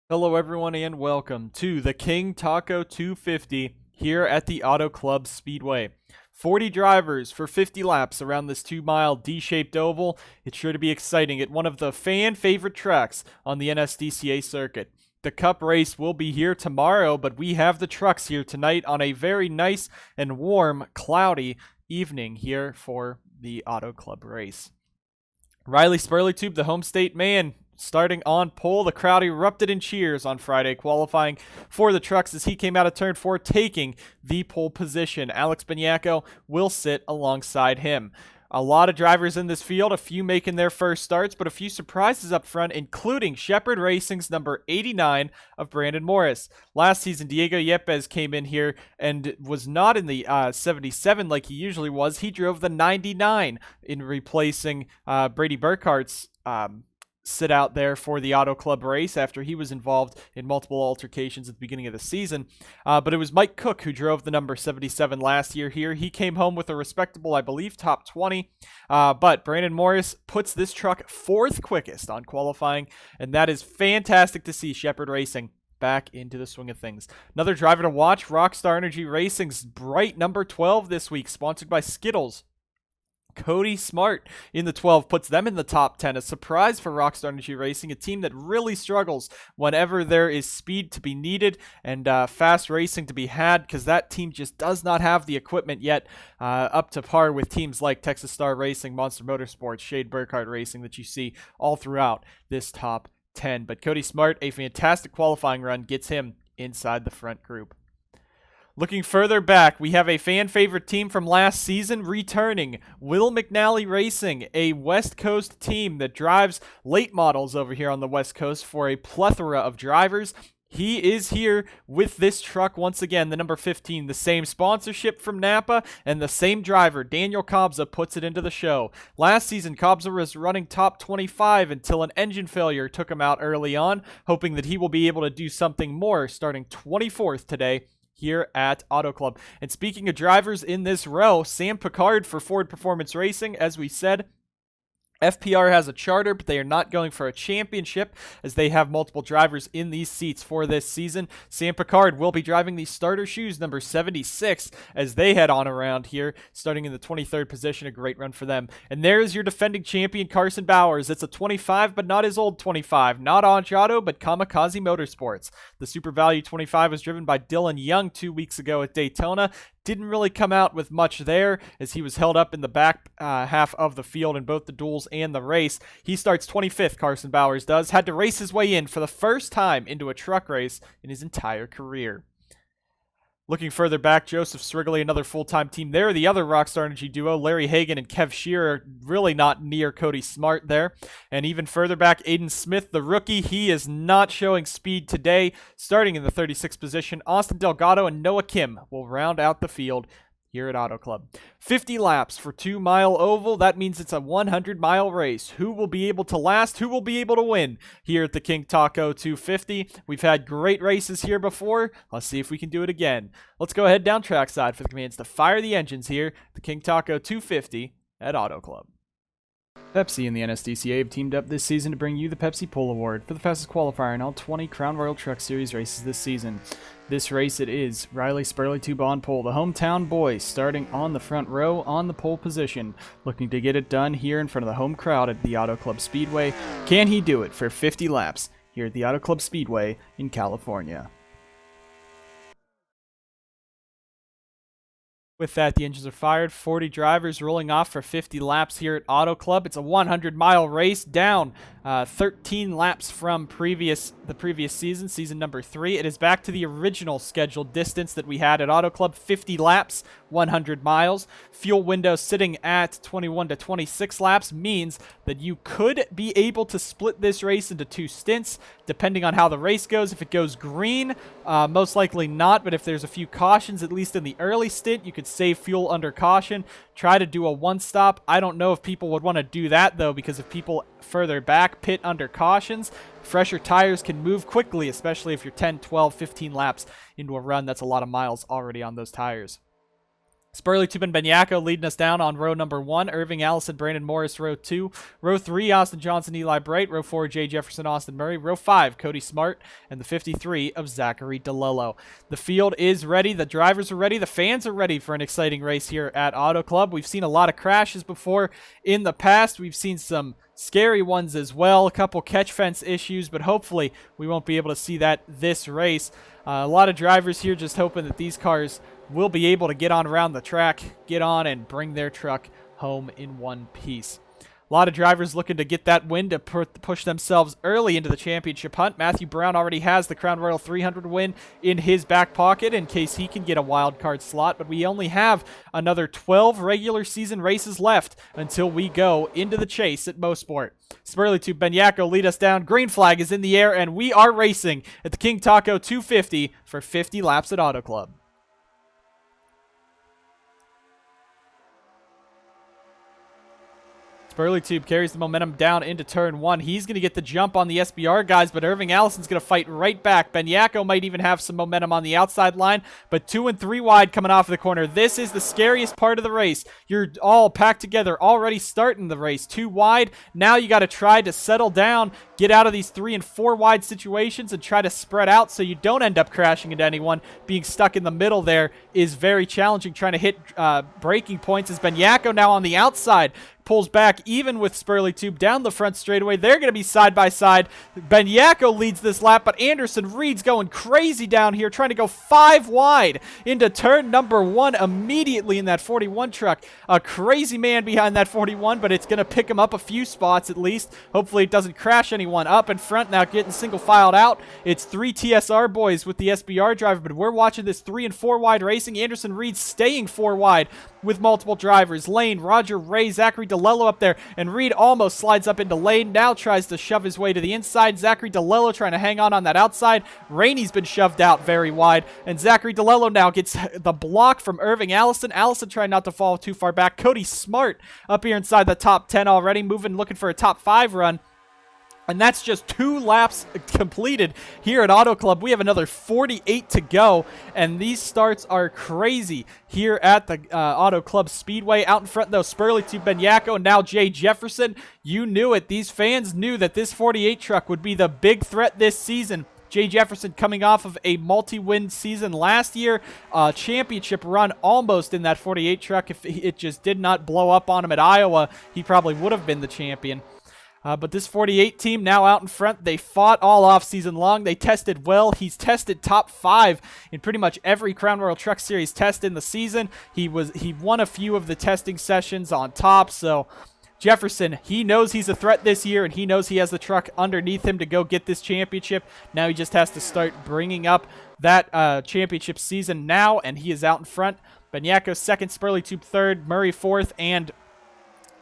Hello, everyone, and welcome to the King Taco 250 here at the Auto Club Speedway. 40 drivers for 50 laps around this 2-mile D-shaped oval. It's sure to be exciting at one of the fan-favorite tracks on the NSDCA circuit. The Cup race will be here tomorrow, but we have the trucks here tonight on a very nice and warm, cloudy evening here for the Auto Club race. Riley Spurleytube, the home state man, starting on pole. The crowd erupted in cheers on Friday, qualifying for the trucks as he came out of turn 4, taking the pole position. Alex Beniaco will sit alongside him. A lot of drivers in this field, a few making their first starts, but a few surprises up front, including Shepherd Racing's number 89 of Brandon Morris. Last season, Diego Yepes came in here and was not in the 77 like he usually was. He drove the 99 in replacing Brady Burkhart's sit out there for the Auto Club race after he was involved in multiple altercations at the beginning of the season. But it was Mike Cook who drove the number 77 last year here. He came home with a respectable, I believe, top 20. But Brandon Morris puts this truck 4th quickest on qualifying, and that is fantastic to see Shepherd Racing back into the swing of things. Another driver to watch, Rockstar Energy Racing's bright number 12 this week, sponsored by Skittles. Cody Smart in the 12 puts them in the top 10. A surprise for Rockstar Energy Racing, a team that really struggles whenever there is speed to be needed and fast racing to be had, because that team just does not have the equipment yet up to par with teams like Texas Star Racing, Monster Motorsports, Shade Burkhardt Racing that you see all throughout this top 10. But Cody Smart, a fantastic qualifying run, gets him inside the front group. Looking further back, we have a fan-favorite team from last season returning, Will McNally Racing, a West Coast team that drives late models over here on the West Coast for a plethora of drivers. He is here with this truck once again, the number 15, the same sponsorship from Napa, and the same driver, Daniel Kobza, puts it into the show. Last season, Kobza was running top 25 until an engine failure took him out early on, hoping that he will be able to do something more, starting 24th today here at Auto Club. And speaking of drivers in this row, Sam Picard for Ford Performance Racing, as we said, FPR has a charter, but they are not going for a championship as they have multiple drivers in these seats for this season. Sam Picard will be driving the starter shoes number 76 as they head on around here, starting in the 23rd position. A great run for them. And there's your defending champion, Carson Bowers. It's a 25, but not his old 25. Not Anch Auto, but Kamikaze Motorsports. The Super Value 25 was driven by Dylan Young 2 weeks ago at Daytona. Didn't really come out with much there as he was held up in the back half of the field in both the duels and the race. He starts 25th, Carson Bowers does. Had to race his way in for the first time into a truck race in his entire career. Looking further back, Joseph Srigley, another full-time team there. The other Rockstar Energy duo, Larry Hagan and Kev Shearer, really not near Cody Smart there. And even further back, Aiden Smith, the rookie, he is not showing speed today. Starting in the 36th position, Austin Delgado and Noah Kim will round out the field here at Auto Club. 50 laps for 2-mile oval. That means it's a 100-mile race. Who will be able to last? Who will be able to win here at the King Taco 250? We've had great races here before. Let's see if we can do it again. Let's go ahead down trackside for the commands to fire the engines here. The King Taco 250 at Auto Club. Pepsi and the NSDCA have teamed up this season to bring you the Pepsi Pole Award for the fastest qualifier in all 20 Crown Royal Truck Series races this season. This race it is Riley Spurleytube on pole, the hometown boy, starting on the front row on the pole position, looking to get it done here in front of the home crowd at the Auto Club Speedway. Can he do it for 50 laps here at the Auto Club Speedway in California? With that, the engines are fired. 40 drivers rolling off for 50 laps here at Auto Club. It's a 100-mile race, down 13 laps from the previous season, season number 3. It is back to the original scheduled distance that we had at Auto Club, 50 laps, 100 miles. Fuel window sitting at 21 to 26 laps means that you could be able to split this race into 2 stints, depending on how the race goes. If it goes green, most likely not, but if there's a few cautions, at least in the early stint, you could save fuel under caution, try to do a one-stop. I don't know if people would want to do that, though, because if people further back pit under cautions, fresher tires can move quickly, especially if you're 10, 12, 15 laps into a run. That's a lot of miles already on those tires. Spurley, Tube, and Benyako leading us down on row number 1. Irving, Allison, Brandon Morris, row 2. Row 3, Austin Johnson, Eli Bright. Row 4, Jay Jefferson, Austin Murray. Row 5, Cody Smart, and the 53 of Zachary DeLillo. The field is ready. The drivers are ready. The fans are ready for an exciting race here at Auto Club. We've seen a lot of crashes before in the past. We've seen some scary ones as well. A couple catch fence issues, but hopefully we won't be able to see that this race. A lot of drivers here just hoping that these cars will be able to get on around the track, get on and bring their truck home in one piece. A lot of drivers looking to get that win to push themselves early into the championship hunt. Matthew Brown already has the Crown Royal 300 win in his back pocket in case he can get a wild card slot, but we only have another 12 regular season races left until we go into the chase at Mosport. Spurley to Benyako lead us down. Green flag is in the air, and we are racing at the King Taco 250 for 50 laps at Auto Club. Spurley Tube carries the momentum down into turn 1. He's going to get the jump on the SBR guys, but Irving Allison's going to fight right back. Benyako might even have some momentum on the outside line, but 2 and 3 wide coming off the corner. This is the scariest part of the race. You're all packed together, already starting the race. 2 wide. Now you got to try to settle down, get out of these 3 and 4 wide situations, and try to spread out so you don't end up crashing into anyone. Being stuck in the middle there is very challenging. Trying to hit braking points as Benyako now on the outside pulls back even with Spurley Tube down the front straightaway. They're going to be side by side. Benyako leads this lap, but Anderson Reed's going crazy down here, trying to go 5 wide into turn number 1 immediately in that 41 truck. A crazy man behind that 41, but it's going to pick him up a few spots at least. Hopefully it doesn't crash anyone. Up in front now, getting single filed out. It's 3 TSR boys with the SBR driver, but we're watching this 3 and 4 wide racing. Anderson Reed staying 4 wide with multiple drivers. Lane, Roger Ray, Zachary DeLillo up there, and Reed almost slides up into lane. Now tries to shove his way to the inside. Zachary DeLillo trying to hang on that outside. Rainey's been shoved out very wide, and Zachary DeLillo now gets the block from Irving Allison. Allison trying not to fall too far back. Cody Smart up here inside the top 10 already, looking for a top 5 run. And that's just 2 laps completed here at Auto Club. We have another 48 to go, and these starts are crazy here at the Auto Club Speedway. Out in front, though, Spurley to Benyako, and now Jay Jefferson. You knew it. These fans knew that this 48 truck would be the big threat this season. Jay Jefferson coming off of a multi-win season last year, championship run almost in that 48 truck. If it just did not blow up on him at Iowa, he probably would have been the champion. But this 48 team now out in front. They fought all off season long. They tested well. He's tested top 5 in pretty much every Crown Royal Truck Series test in the season. He won a few of the testing sessions on top. So Jefferson, he knows he's a threat this year, and he knows he has the truck underneath him to go get this championship. Now he just has to start bringing up that championship season now, and he is out in front. Benyako second, Spurley Tube third, Murray fourth, and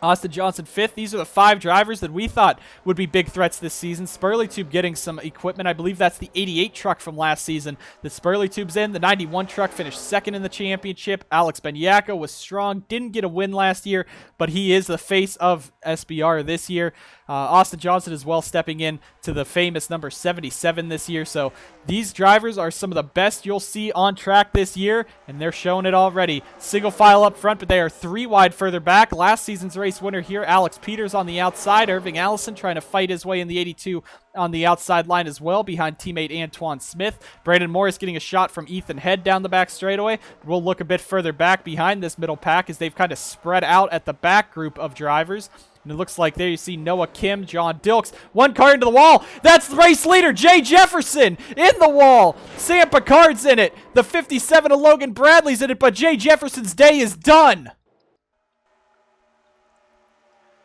Austin Johnson 5th. These are the 5 drivers that we thought would be big threats this season. Spurley Tube getting some equipment. I believe that's the 88 truck from last season that Spurley Tube's in. The 91 truck finished second in the championship. Alex Benyako was strong. Didn't get a win last year, but he is the face of SBR this year. Austin Johnson as well stepping in to the famous number 77 this year. So these drivers are some of the best you'll see on track this year, and they're showing it already. Single file up front, but they are 3 wide further back. Last season's race winner here, Alex Peters on the outside. Irving Allison trying to fight his way in the 82 on the outside line as well, behind teammate Antoine Smith. Brandon Morris getting a shot from Ethan Head down the back straightaway. We'll look a bit further back behind this middle pack as they've kind of spread out at the back group of drivers. And it looks like there you see Noah Kim, John Dilks. 1 car into the wall. That's the race leader, Jay Jefferson, in the wall. Sam Picard's in it. The 57 of Logan Bradley's in it, but Jay Jefferson's day is done.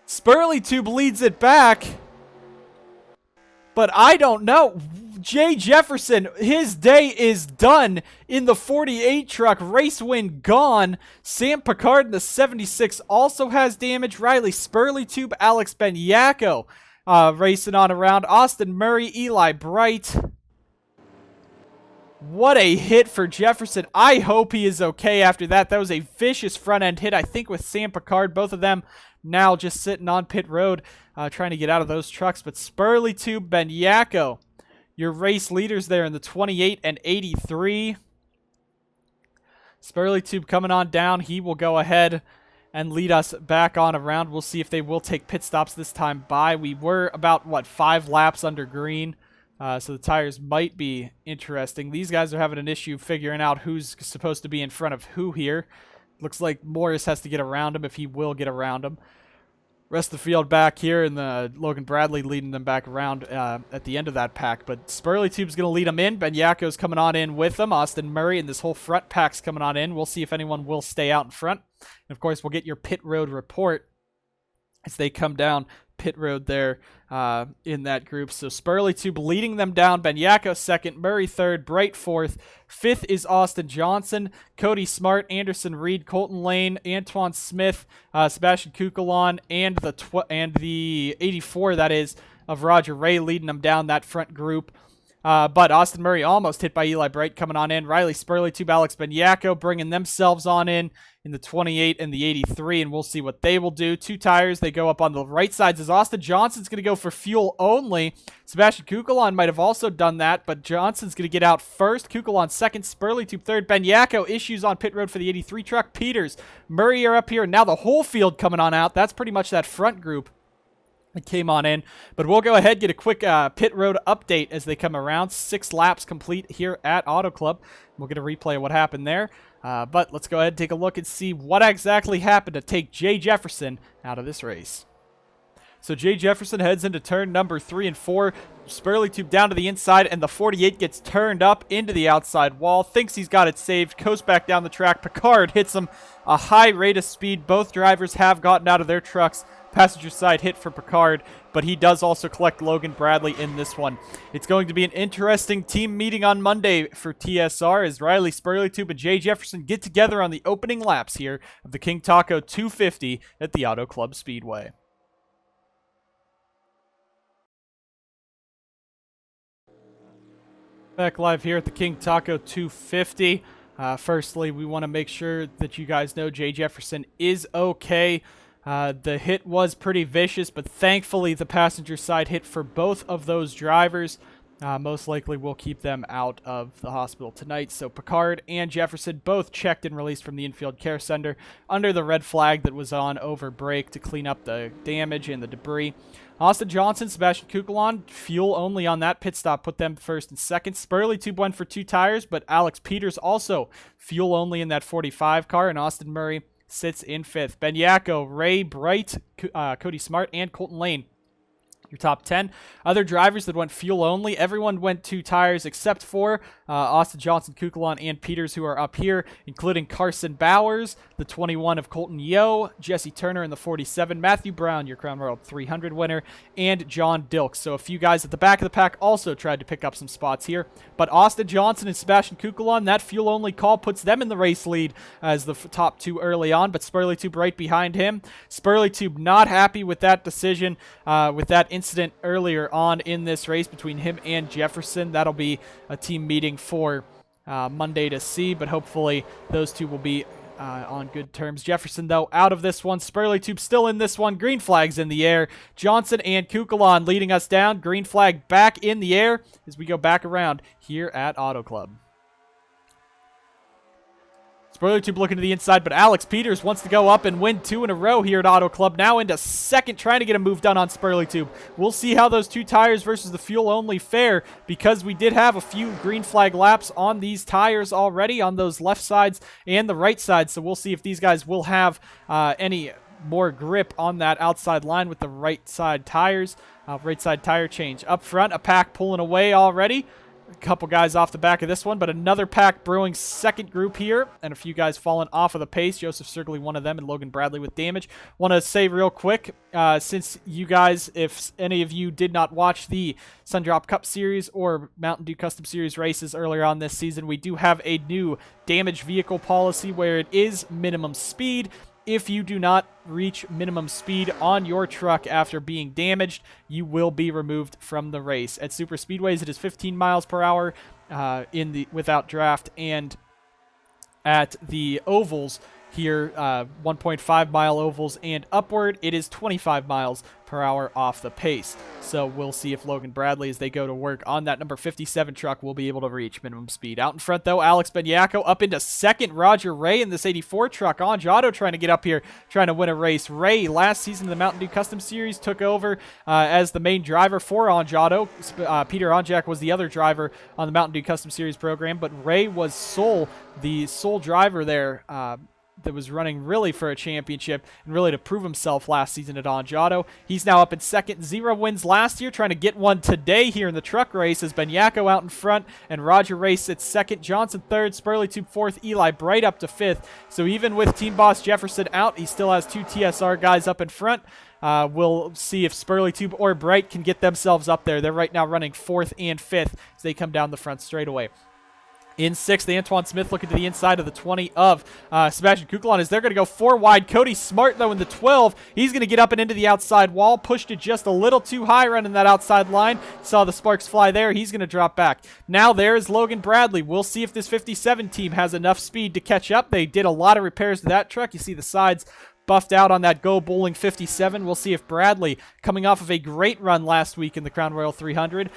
Spurley Tube leads it back, but I don't know. Jay Jefferson, his day is done in the 48 truck. Race win gone. Sam Picard in the 76 also has damage. Riley Spurley Tube, Alex Benyako racing on around. Austin Murray, Eli Bright. What a hit for Jefferson. I hope he is okay after that. That was a vicious front end hit, I think, with Sam Picard. Both of them now just sitting on pit road trying to get out of those trucks. But Spurley Tube, Benyako, your race leaders there in the 28 and 83. Spurley Tube coming on down. He will go ahead and lead us back on around. We'll see if they will take pit stops this time by. We were about, what, 5 laps under green. So the tires might be interesting. These guys are having an issue figuring out who's supposed to be in front of who here. Looks like Morris has to get around him if he will get around him. Rest of the field back here, and Logan Bradley leading them back around at the end of that pack. But Spurley Tube's going to lead them in. Ben Yako's coming on in with them. Austin Murray and this whole front pack's coming on in. We'll see if anyone will stay out in front. And, of course, we'll get your pit road report as they come down pit road there in that group. So Spurley Tube leading them down. Ben Yako second, Murray third, Bright fourth. Fifth is Austin Johnson, Cody Smart, Anderson Reed, Colton Lane, Antoine Smith, Sebastian Kukulon, and the 84, that is, of Roger Ray leading them down that front group. But Austin Murray almost hit by Eli Bright coming on in. Riley Spurley Tube, Alex Ben Yako bringing themselves on in the 28 and the 83, and we'll see what they will do. 2 tires, they go up on the right sides as Austin Johnson's going to go for fuel only. Sebastian Kukulon might have also done that, but Johnson's going to get out first. Kukulon second, Spurley Tube third. Ben Yako issues on pit road for the 83 truck. Peters, Murray are up here, and now the whole field coming on out. That's pretty much that front group. It came on in, but we'll go ahead, get a quick pit road update as they come around. 6 laps complete here at Auto Club. We'll get a replay of what happened there, but let's go ahead and take a look and see what exactly happened to take Jay Jefferson out of this race. So Jay Jefferson heads into turn number 3 and 4. Spurley Tube down to the inside, and the 48 gets turned up into the outside wall. Thinks he's got it saved. Coast back down the track. Picard hits him a high rate of speed. Both drivers have gotten out of their trucks. Passenger side hit for Picard, but he does also collect Logan Bradley in this one. It's going to be an interesting team meeting on Monday for TSR as Riley Spurley Tube and Jay Jefferson get together on the opening laps here of the King Taco 250 at the Auto Club Speedway. Back live here at the King Taco 250. Firstly, we want to make sure that you guys know Jay Jefferson is okay. The hit was pretty vicious, but thankfully the passenger side hit for both of those drivers. Most likely will keep them out of the hospital tonight. So Picard and Jefferson both checked and released from the infield care center under the red flag that was on over break to clean up the damage and the debris. Austin Johnson, Sebastian Kukulon, fuel only on that pit stop, put them first and second. Spurley Tube went for 2 tires, but Alex Peters also fuel only in that 45 car, and Austin Murray sits in 5th. Ben Yako, Ray Bright, Cody Smart, and Colton Lane, your top 10. Other drivers that went fuel only, everyone went 2 tires except for Austin Johnson, Kukulon, and Peters, who are up here, including Carson Bowers, the 21 of Colton Yo, Jesse Turner in the 47, Matthew Brown, your Crown Royal 300 winner, and John Dilks. So a few guys at the back of the pack also tried to pick up some spots here. But Austin Johnson and Sebastian Kukulon, that fuel only call puts them in the race lead as the top 2 early on, but Spurley Tube right behind him. Spurley Tube not happy with that decision, with that incident earlier on in this race between him and Jefferson. That'll be a team meeting for Monday to see, but hopefully those two will be on good terms. Jefferson, though, out of this one. Spurley Tube still in this one. Green flag's in the air. Johnson and Kukulon leading us down. Green flag back in the air as we go back around here at Auto Club. Spurley Tube looking to the inside, but Alex Peters wants to go up and win 2 in a row here at Auto Club. Now into second, trying to get a move done on Spurley Tube. We'll see how those 2 tires versus the fuel-only fare, because we did have a few green flag laps on these tires already, on those left sides and the right side. So we'll see if these guys will have any more grip on that outside line with the right side tires. Right side tire change. Up front, a pack pulling away already. A couple guys off the back of this one, but another pack brewing second group here, and a few guys falling off of the pace. Joseph Cirgley, one of them, and Logan Bradley with damage. Want to say real quick, since you guys, if any of you did not watch the Sundrop Cup Series or Mountain Dew Custom Series races earlier on this season, we do have a new damaged vehicle policy where it is minimum speed. If you do not reach minimum speed on your truck after being damaged, you will be removed from the race. At super speedways, it is 15 miles per hour without draft, and at the ovals, here, 1.5 mile ovals and upward. It is 25 miles per hour off the pace. So we'll see if Logan Bradley, as they go to work on that number 57 truck, will be able to reach minimum speed. Out in front, though, Alex Benyako up into second. Roger Ray in this 84 truck. Anj Auto trying to get up here, trying to win a race. Ray, last season in the Mountain Dew Custom Series, took over as the main driver for Anj Auto. Peter Onjak was the other driver on the Mountain Dew Custom Series program, but Ray was the sole driver there, that was running really for a championship and really to prove himself last season at Anj Auto. He's now up in second. 0 wins last year, trying to get one today here in the truck race as Benyako out in front and Roger Race at second. Johnson third, Spurley Tube fourth, Eli Bright up to fifth. So even with Team Boss Jefferson out, he still has 2 TSR guys up in front. We'll see if Spurley Tube or Bright can get themselves up there. They're right now running 4th and 5th as they come down the front straightaway. In 6th, Antoine Smith looking to the inside of the 20 of Sebastian Kukulon as they're going to go 4 wide. Cody Smart, though, in the 12. He's going to get up and into the outside wall. Pushed it just a little too high running that outside line. Saw the sparks fly there. He's going to drop back. Now there's Logan Bradley. We'll see if this 57 team has enough speed to catch up. They did a lot of repairs to that truck. You see the sides buffed out on that Go Bowling 57. We'll see if Bradley, coming off of a great run last week in the Crown Royal 300,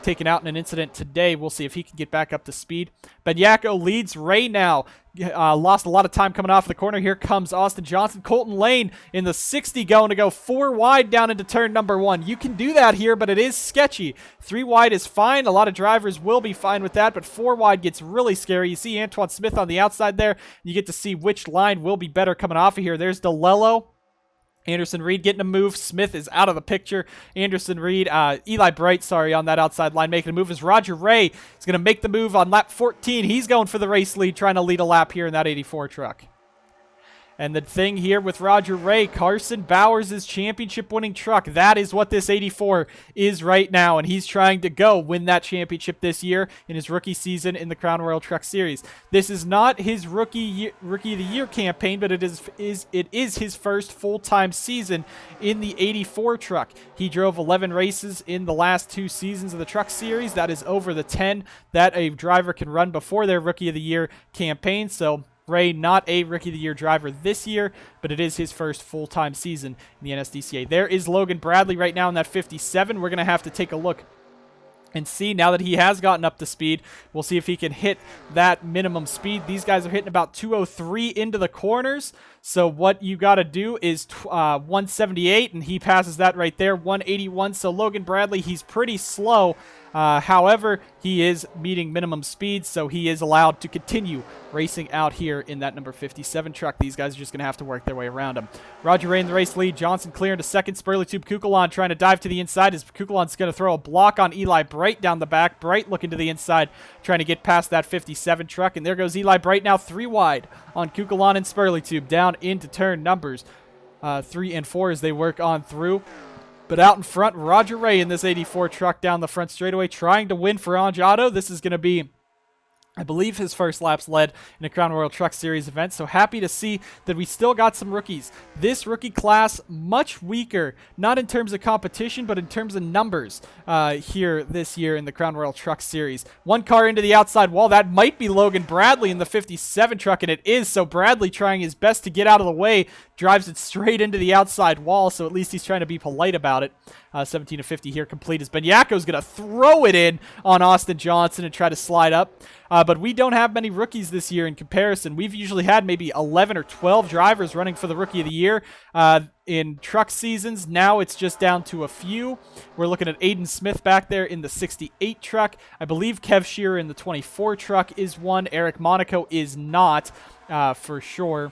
taken out in an incident today, we'll see if he can get back up to speed. Benyako leads Ray now. Lost a lot of time coming off the corner. Here comes Austin Johnson. Colton Lane in the 60 going to go 4 wide down into turn number 1. You can do that here, but it is sketchy. 3 wide is fine. A lot of drivers will be fine with that, but 4 wide gets really scary. You see Antoine Smith on the outside there. You get to see which line will be better coming off of here. There's DeLello. Anderson Reed getting a move. Smith is out of the picture. Anderson Reed, Eli Bright, on that outside line making a move as Roger Ray is going to make the move on lap 14. He's going for the race lead, trying to lead a lap here in that 84 truck. And the thing here with Roger Ray, Carson Bowers' championship-winning truck. That is what this 84 is right now, and he's trying to go win that championship this year in his rookie season in the Crown Royal Truck Series. This is not his rookie of the year campaign, but it is his first full-time season in the 84 truck. He drove 11 races in the last 2 seasons of the Truck Series. That is over the 10 that a driver can run before their rookie of the year campaign. So Ray, not a Rookie of the Year driver this year, but it is his first full-time season in the NSDCA. There is Logan Bradley right now in that 57. We're going to have to take a look and see now that he has gotten up to speed. We'll see if he can hit that minimum speed. These guys are hitting about 203 into the corners. So what you got to do is 178, and he passes that right there, 181. So Logan Bradley, he's pretty slow. However, he is meeting minimum speed, so he is allowed to continue racing out here in that number 57 truck. These guys are just going to have to work their way around him. Roger Ray in the race lead. Johnson clear into second. Spurley Tube Kukulon trying to dive to the inside as Kukulon's going to throw a block on Eli Bright down the back. Bright looking to the inside, trying to get past that 57 truck. And there goes Eli Bright now 3 wide on Kukulon and Spurley Tube down into turn numbers 3 and 4 as they work on through. But out in front, Roger Ray in this 84 truck down the front straightaway trying to win for Anj Auto. This is going to be, I believe, his first laps led in a Crown Royal Truck Series event. So happy to see that we still got some rookies. This rookie class, much weaker, not in terms of competition, but in terms of numbers here this year in the Crown Royal Truck Series. 1 car into the outside wall. That might be Logan Bradley in the 57 truck, and it is. So Bradley trying his best to get out of the way, drives it straight into the outside wall, so at least he's trying to be polite about it. 17 to 50 here complete as Benyako's going to throw it in on Austin Johnson and try to slide up. But we don't have many rookies this year in comparison. We've usually had maybe 11 or 12 drivers running for the Rookie of the Year in truck seasons. Now it's just down to a few. We're looking at Aiden Smith back there in the 68 truck. I believe Kev Shearer in the 24 truck is one. Eric Monaco is not for sure.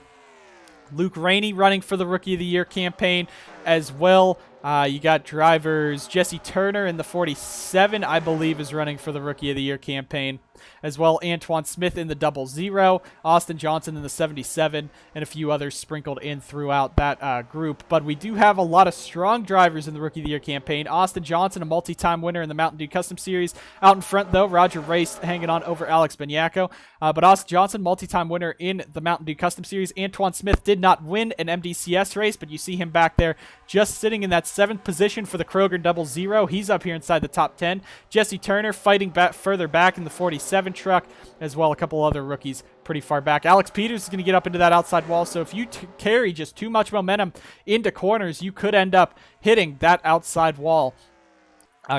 Luke Rainey running for the Rookie of the Year campaign as well. You got drivers Jesse Turner in the 47, I believe, is running for the Rookie of the Year campaign. As well, Antoine Smith in the 00, Austin Johnson in the 77, and a few others sprinkled in throughout that group. But we do have a lot of strong drivers in the Rookie of the Year campaign. Austin Johnson, a multi-time winner in the Mountain Dew Custom Series. Out in front, though, Roger Race hanging on over Alex Benyako. But Austin Johnson, multi-time winner in the Mountain Dew Custom Series. Antoine Smith did not win an MDCS race, but you see him back there just sitting in that 7th position for the Kroger 00. He's up here inside the top 10. Jesse Turner fighting back further back in the 46. 77 truck, as well a couple other rookies pretty far back. Alex Peters is going to get up into that outside wall, so if you carry just too much momentum into corners, you could end up hitting that outside wall.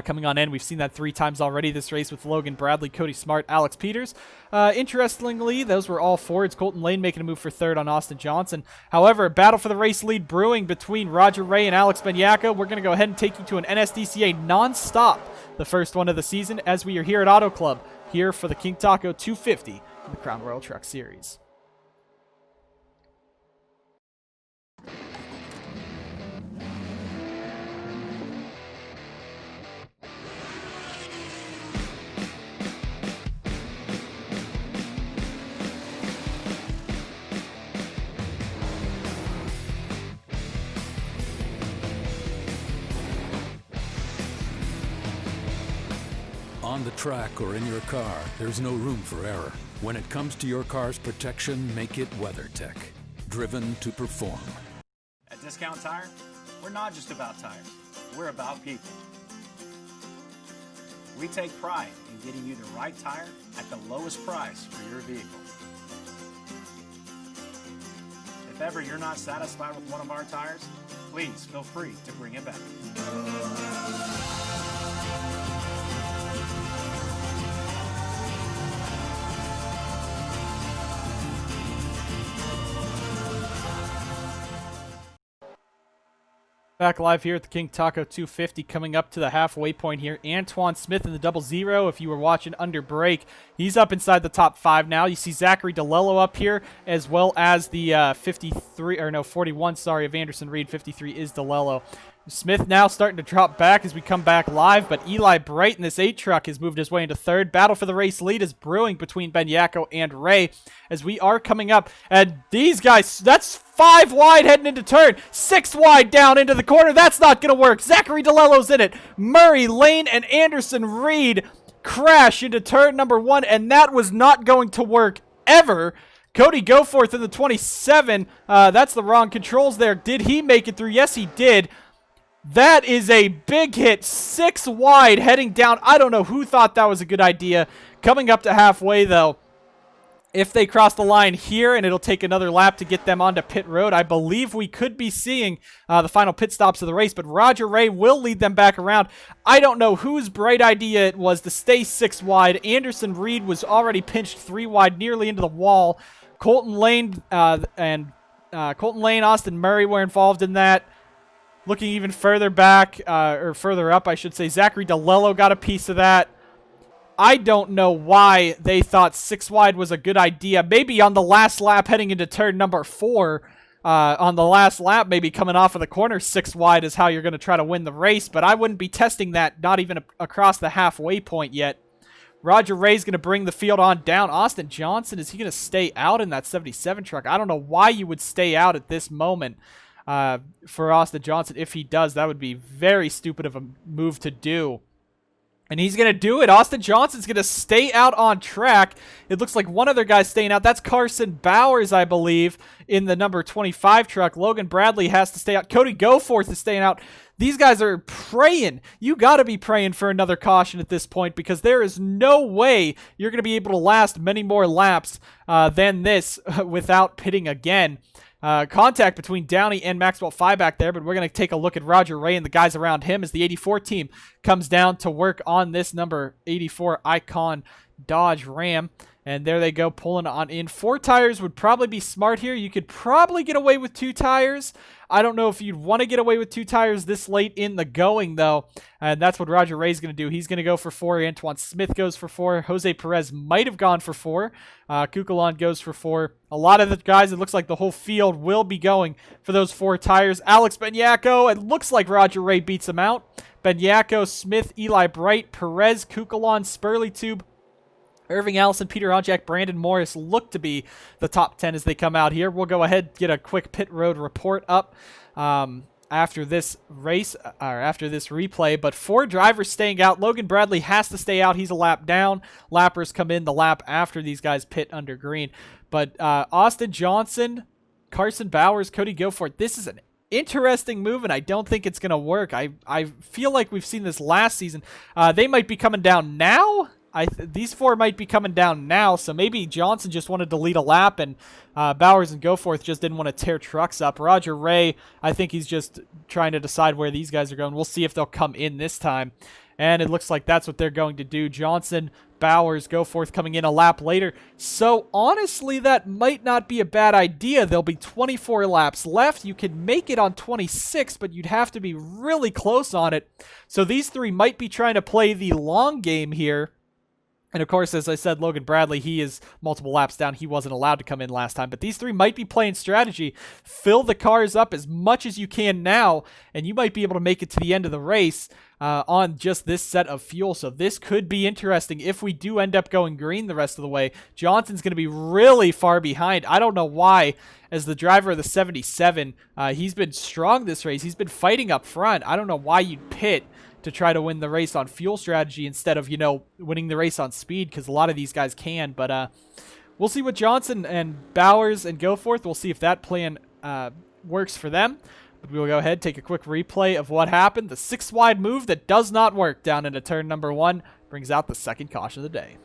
Coming on in, we've seen that 3 times already this race with Logan Bradley, Cody Smart, Alex Peters. Interestingly, those were all Fords. Colton Lane making a move for 3rd on Austin Johnson. However, a battle for the race lead brewing between Roger Ray and Alex Benyako. We're going to go ahead and take you to an NSDCA non-stop, the first one of the season, as we are here at Auto Club, here for the King Taco 250 in the Crown Royal Truck Series. On the track or in your car, there's no room for error. When it comes to your car's protection, make it WeatherTech. Driven to perform. At Discount Tire, we're not just about tires, we're about people. We take pride in getting you the right tire at the lowest price for your vehicle. If ever you're not satisfied with one of our tires, please feel free to bring it back. Back live here at the King Taco 250, coming up to the halfway point here. Antoine Smith in the 00. If you were watching under break, he's up inside the top 5 now. You see Zachary DeLello up here, as well as the 41, sorry, of Anderson Reed. 53 is DeLello. Smith now starting to drop back as we come back live, but Eli Bright in this 8 truck has moved his way into 3rd. Battle for the race lead is brewing between Benyako and Ray as we are coming up. And these guys, that's 5 wide heading into turn, 6 wide down into the corner. That's not going to work. Zachary DeLello's in it. Murray, Lane, and Anderson Reed crash into turn number 1, and that was not going to work ever. Cody Goforth in the 27. That's the wrong controls there. Did he make it through? Yes, he did. That is a big hit, 6 wide heading down. I don't know who thought that was a good idea. Coming up to halfway, though, if they cross the line here and it'll take another lap to get them onto pit road, I believe we could be seeing the final pit stops of the race, but Roger Ray will lead them back around. I don't know whose bright idea it was to stay 6 wide. Anderson Reed was already pinched 3 wide, nearly into the wall. Colton Lane, Austin Murray were involved in that. Looking even further back, or further up, I should say, Zachary DeLello got a piece of that. I don't know why they thought 6 wide was a good idea. Maybe on the last lap heading into turn number 4, on the last lap, maybe coming off of the corner, 6 wide is how you're going to try to win the race, but I wouldn't be testing that, not even across the halfway point yet. Roger Ray's going to bring the field on down. Austin Johnson, is he going to stay out in that 77 truck? I don't know why you would stay out at this moment. For Austin Johnson. If he does, that would be very stupid of a move to do. And he's going to do it. Austin Johnson's going to stay out on track. It looks like one other guy's staying out. That's Carson Bowers, I believe, in the number 25 truck. Logan Bradley has to stay out. Cody Goforth is staying out. These guys are praying. You got to be praying for another caution at this point because there is no way you're going to be able to last many more laps than this without pitting again. Contact between Downey and Maxwell Pfeiffer back there, but we're going to take a look at Roger Ray and the guys around him as the 84 team comes down to work on this number 84 Icon Dodge Ram. And there they go, pulling on in. 4 tires would probably be smart here. You could probably get away with 2 tires. I don't know if you'd want to get away with 2 tires this late in the going, though. And that's what Roger Ray's going to do. He's going to go for 4. Antoine Smith goes for 4. Jose Perez might have gone for 4. Kukulon goes for 4. A lot of the guys, it looks like the whole field will be going for those 4 tires. Alex Benyako, it looks like Roger Ray beats him out. Benyako, Smith, Eli Bright, Perez, Kukulon, Spurley-Tube, Irving Allison, Peter Onjak, Brandon Morris look to be the top 10 as they come out here. We'll go ahead and get a quick pit road report up after this race, or after this replay. But 4 drivers staying out. Logan Bradley has to stay out. He's a lap down. Lappers come in the lap after these guys pit under green. But Austin Johnson, Carson Bowers, Cody Goforth, this is an interesting move, and I don't think it's going to work. I feel like we've seen this last season. They might be coming down now. these four might be coming down now, so maybe Johnson just wanted to lead a lap, and Bowers and Goforth just didn't want to tear trucks up. Roger Ray, I think he's just trying to decide where these guys are going. We'll see if they'll come in this time, and it looks like that's what they're going to do. Johnson, Bowers, Goforth coming in a lap later. So honestly, that might not be a bad idea. There'll be 24 laps left. You could make it on 26, but you'd have to be really close on it. So these three might be trying to play the long game here. And of course, as I said, Logan Bradley, he is multiple laps down. He wasn't allowed to come in last time. But these three might be playing strategy. Fill the cars up as much as you can now, and you might be able to make it to the end of the race on just this set of fuel. So this could be interesting if we do end up going green the rest of the way. Johnson's going to be really far behind. I don't know why. As the driver of the 77, he's been strong this race. He's been fighting up front. I don't know why you'd pit to try to win the race on fuel strategy instead of, winning the race on speed, because a lot of these guys can. But we'll see what Johnson and Bowers and Goforth, we'll see if that plan works for them. But we'll go ahead, take a quick replay of what happened. The 6-wide move that does not work down into turn number 1 brings out the second caution of the day.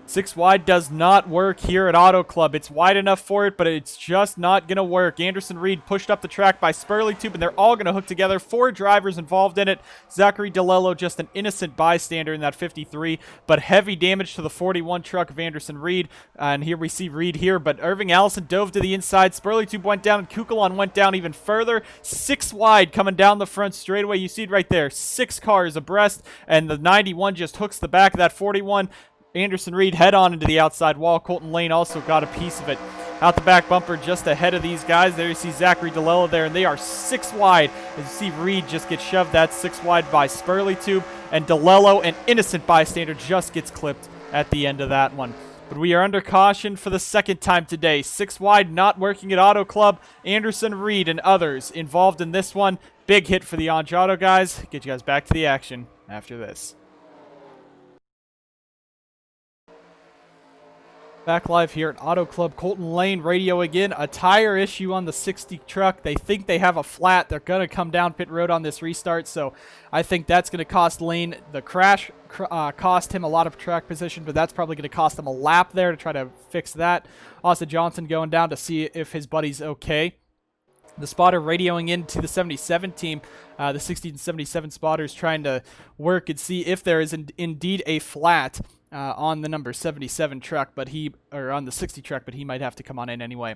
6 wide does not work here at Auto Club. It's wide enough for it, but it's just not going to work. Anderson Reed pushed up the track by Spurley Tube, and they're all going to hook together. 4 drivers involved in it. Zachary DeLello, just an innocent bystander in that 53, but heavy damage to the 41 truck of Anderson Reed. And here we see Reed here, but Irving Allison dove to the inside. Spurley Tube went down, and Kukulon went down even further. 6 wide coming down the front straightaway. You see it right there. 6 cars abreast, and the 91 just hooks the back of that 41. Anderson Reed head on into the outside wall. Colton Lane also got a piece of it. Out the back bumper just ahead of these guys. There you see Zachary DeLello there, and they are 6 wide. As you see Reed just get shoved that 6 wide by Spurley Tube, and DeLello, an innocent bystander, just gets clipped at the end of that one. But we are under caution for the second time today. 6 wide not working at Auto Club. Anderson Reed and others involved in this one. Big hit for the Anjado guys. Get you guys back to the action after this. Back live here at Auto Club. Colton Lane radio again. A tire issue on the 60 truck. They think they have a flat. They're going to come down pit road on this restart, so I think that's going to cost Lane. The crash cost him a lot of track position, but that's probably going to cost him a lap there to try to fix that. Austin Johnson going down to see if his buddy's okay. The spotter radioing into the 77 team, the 60 and 77 spotters trying to work and see if there is indeed a flat on the number 77 truck, or on the 60 truck, but he might have to come on in anyway.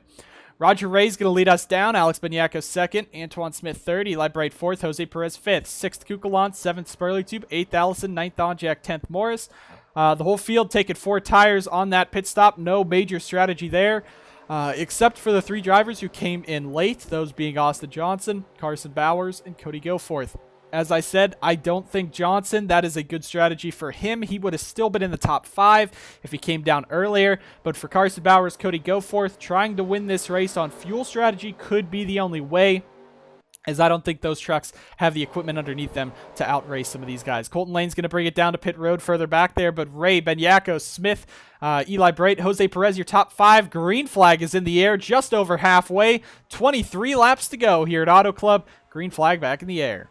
Roger Ray's going to lead us down. Alex Beniaco second, Antoine Smith third, Eli Bright fourth, Jose Perez fifth, sixth Kukulon, 7th Spurley Tube, 8th Allison, 9th Onjak, 10th Morris. The whole field taking 4 tires on that pit stop. No major strategy there. Except for the 3 drivers who came in late, those being Austin Johnson, Carson Bowers, and Cody Goforth. As I said, I don't think Johnson, that is a good strategy for him. He would have still been in the top 5 if he came down earlier. But for Carson Bowers, Cody Goforth, trying to win this race on fuel strategy could be the only way, as I don't think those trucks have the equipment underneath them to outrace some of these guys. Colton Lane's going to bring it down to pit road further back there, but Ray, Beniaco, Smith, Eli Bright, Jose Perez, your top 5. Green flag is in the air just over halfway. 23 laps to go here at Auto Club. Green flag back in the air.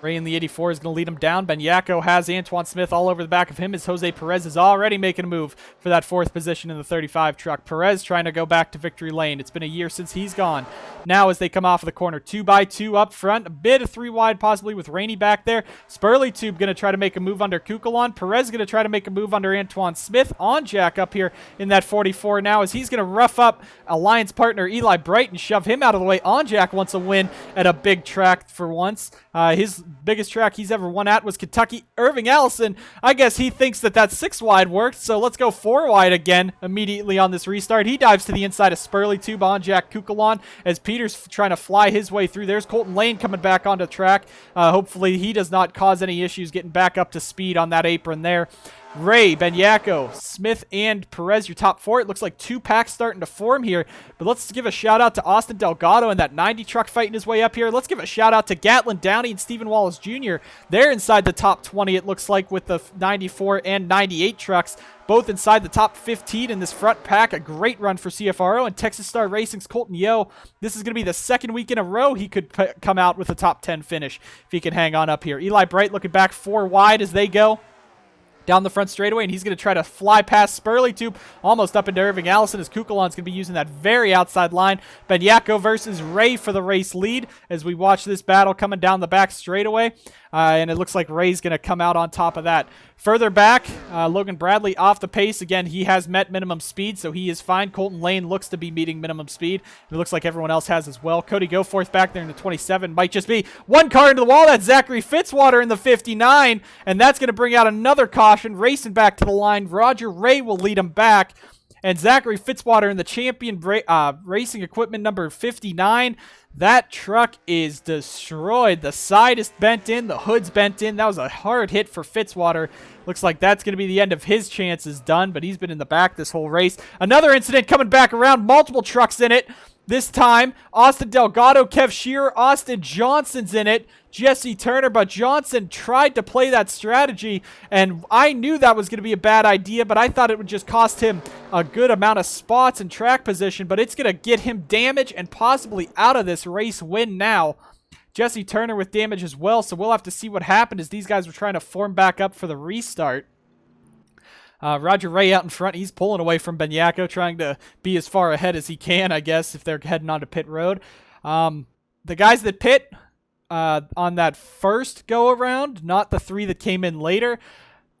Ray in the 84 is going to lead him down. Beniaco has Antoine Smith all over the back of him as Jose Perez is already making a move for that 4th position in the 35 truck. Perez trying to go back to victory lane. It's been a year since he's gone. Now as they come off of the corner, 2x2 up front. A bit of 3 wide possibly with Rainey back there. Spurley Tube going to try to make a move under Kukulon. Perez going to try to make a move under Antoine Smith. Onjak up here in that 44 now as he's going to rough up alliance partner Eli Bright and shove him out of the way. Onjak wants a win at a big track for once. His biggest track he's ever won at was Kentucky. Irving Allison, I guess he thinks that 6 wide worked, so let's go 4 wide again immediately on this restart. He dives to the inside of Spurley Tube, Onjak, Kukulon, as Peter's trying to fly his way through. There's Colton Lane coming back onto track. Hopefully he does not cause any issues getting back up to speed on that apron there. Ray, Benyako, Smith, and Perez, your top 4. It looks like 2 packs starting to form here. But let's give a shout out to Austin Delgado and that 90 truck fighting his way up here. Let's give a shout out to Gatlin Downey and Stephen Wallace Jr. They're inside the top 20, it looks like, with the 94 and 98 trucks. Both inside the top 15 in this front pack. A great run for CFRO. And Texas Star Racing's Colton Yo. This is going to be the second week in a row he could come out with a top 10 finish if he can hang on up here. Eli Bright looking back 4 wide as they go down the front straightaway, and he's going to try to fly past Spurley Tube, almost up into Irving Allison, as Kukulon's going to be using that very outside line. Benyako versus Ray for the race lead as we watch this battle coming down the back straightaway, and it looks like Ray's going to come out on top of that. Further back, Logan Bradley off the pace. Again, he has met minimum speed, so he is fine. Colton Lane looks to be meeting minimum speed. It looks like everyone else has as well. Cody Goforth back there in the 27. Might just be one car into the wall. That's Zachary Fitzwater in the 59, and that's going to bring out another caution. Racing back to the line, Roger Ray will lead him back. And Zachary Fitzwater in the champion racing equipment number 59. That truck is destroyed. The side is bent in. The hood's bent in. That was a hard hit for Fitzwater. Looks like that's going to be the end of his chances done, but he's been in the back this whole race. Another incident coming back around. Multiple trucks in it. This time, Austin Delgado, Kev Shearer, Austin Johnson's in it, Jesse Turner, but Johnson tried to play that strategy, and I knew that was going to be a bad idea, but I thought it would just cost him a good amount of spots and track position, but it's going to get him damage and possibly out of this race win now. Jesse Turner with damage as well, so we'll have to see what happened as these guys were trying to form back up for the restart. Roger Ray out in front. He's pulling away from Benyako, trying to be as far ahead as he can, I guess, if they're heading onto pit road. The guys that pit on that first go-around, not the 3 that came in later,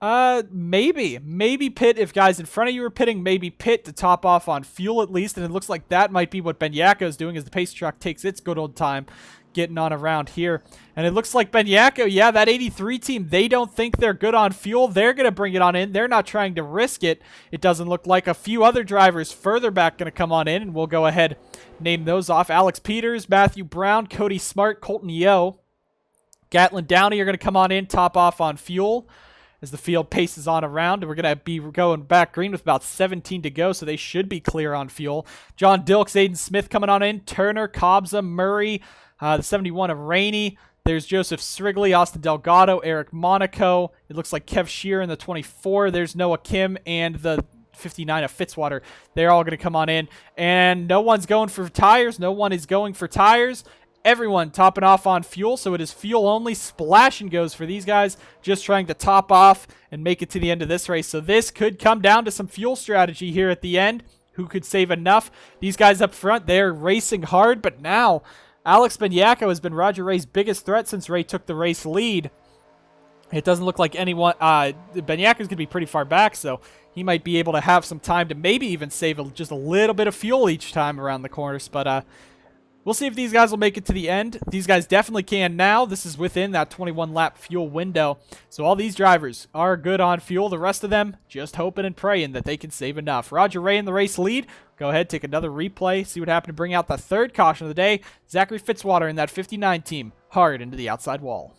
maybe pit if guys in front of you are pitting, maybe pit to top off on fuel at least, and it looks like that might be what Benyako's doing as the pace truck takes its good old time getting on around here. And it looks like Benyako, yeah, that 83 team, they don't think they're good on fuel. They're going to bring it on in. They're not trying to risk it. It doesn't look like a few other drivers further back going to come on in, and we'll go ahead name those off. Alex Peters, Matthew Brown, Cody Smart, Colton Yo, Gatlin Downey are going to come on in, top off on fuel as the field paces on around. We're going to be going back green with about 17 to go, so they should be clear on fuel. John Dilks, Aiden Smith coming on in, Turner, Kobza, Murray, the 71 of Rainey. There's Joseph Strigley, Austin Delgado, Eric Monaco. It looks like Kev Shearer in the 24. There's Noah Kim and the 59 of Fitzwater. They're all going to come on in. And no one's going for tires. No one is going for tires. Everyone topping off on fuel, so it is fuel only. Splash and goes for these guys, just trying to top off and make it to the end of this race. So this could come down to some fuel strategy here at the end. Who could save enough? These guys up front, they're racing hard, but now Alex Benyako has been Roger Ray's biggest threat since Ray took the race lead. It doesn't look like anyone... Benyako's going to be pretty far back, so he might be able to have some time to maybe even save just a little bit of fuel each time around the corners, but we'll see if these guys will make it to the end. These guys definitely can now. This is within that 21-lap fuel window. So all these drivers are good on fuel. The rest of them just hoping and praying that they can save enough. Roger Ray in the race lead. Go ahead, take another replay, see what happened to bring out the third caution of the day. Zachary Fitzwater in that 59 team, hard into the outside wall.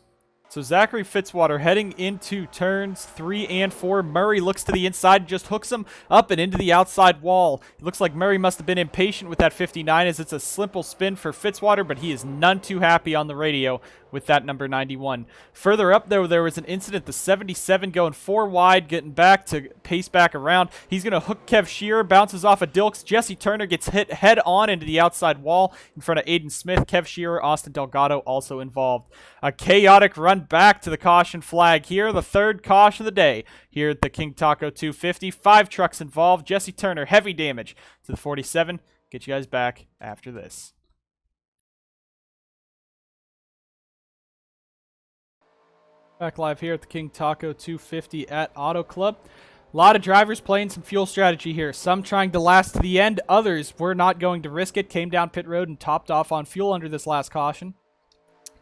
So Zachary Fitzwater heading into turns 3 and 4. Murray looks to the inside, just hooks him up and into the outside wall. It looks like Murray must have been impatient with that 59 as it's a simple spin for Fitzwater, but he is none too happy on the radio with that number 91. Further up, though, there was an incident. The 77 going 4 wide, getting back to pace back around. He's going to hook Kev Shearer, bounces off of Dilks. Jesse Turner gets hit head on into the outside wall in front of Aiden Smith. Kev Shearer, Austin Delgado also involved. A chaotic run back to the caution flag here. The third caution of the day here at the King Taco 250. 5 trucks involved. Jesse Turner, heavy damage to the 47. Get you guys back after this. Back live here at the King Taco 250 at Auto Club. A lot of drivers playing some fuel strategy here. Some trying to last to the end. Others were not going to risk it. Came down pit road and topped off on fuel under this last caution.